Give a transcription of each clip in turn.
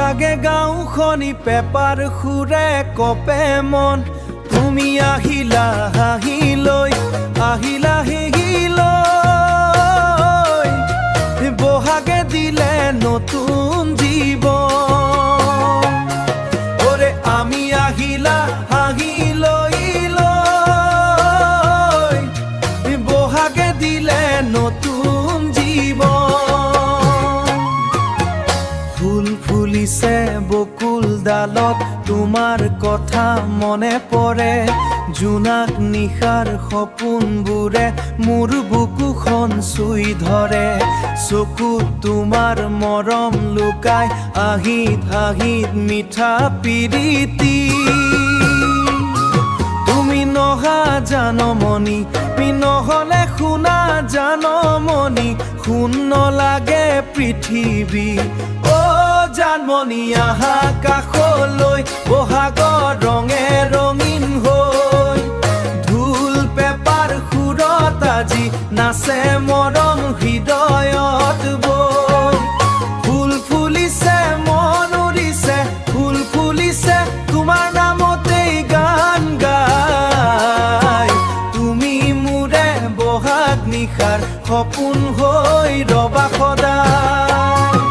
লাগে গাঁওখনি পেপাৰ সুৰে কপে মন তুমি আহিলা হাঁহিলৈ আহিলা হিলৈ বহাগে দিলে নতুন জীৱন ওৰে আমি আহিলা হাঁহিলৈ বহাগে দিলে নতুন জীৱন ফুল ফুলিছে বকুল ডালত তোমাৰ কথা মনে পৰে জোনাক নিশাৰ সপোনবোৰে মোৰ বুকুখন চুই ধৰে চকুত তোমাৰ মৰম লুকাই আহিত আহিত মিঠা পিৰিতি তুমি নহা জানমণি নহলে শুনা জানমণি শূন্য লাগে পৃথিৱী অ জানমণি আহা কাষলৈ বহাগৰ ৰঙে ৰঙীন হৈ ঢোল পেপাৰ সুৰত আজি নাচে মৰম হৃদয়ত বৈ ফুল ফুলিছে মন উৰিছে ফুল ফুলিছে তোমাৰ নামতেই গান গাই তুমি মোৰে বহাগ নিশাৰ সপোন হৈ ৰবা সদায়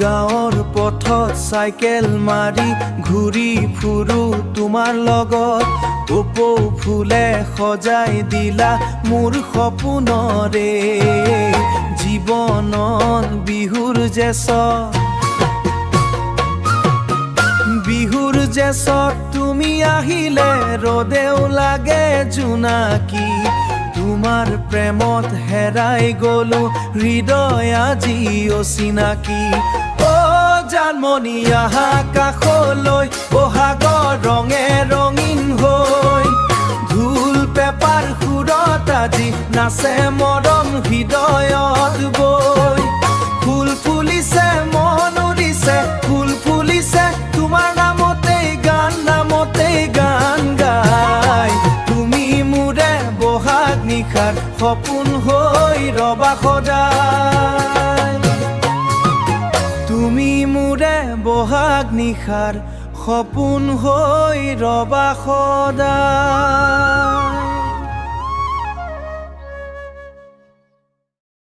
গাঁৱৰ পথত চাইকেল মাৰি ঘূৰি ফুৰো তোমাৰ লগত কপৌ ফুলে সজাই দিলা মোৰ সপোনৰে জীৱনত বিহুৰ জেছত তুমি আহিলে ৰদেও লাগে জোনাকী তোমাৰ প্ৰেমত হেৰাই গলো হৃদয় আজি অচিনাকি অ জানমণি আহা কাষলৈ বহাগৰ ৰঙে ৰঙীন হৈ ঢোল পেপাৰ সুৰত আজি নাচে মৰম হৃদয়ত বৈ ফুল ফুলিছে মন উৰিছে ফুল ফুলিছে তোমাৰ নামতেই গান গাই তুমি মোৰে বহাগ নিশাৰ সপোন হৈ ৰবা সদায় তুমি মোৰে বহাগ নিশাৰ সপোন হৈ ৰবা সদায়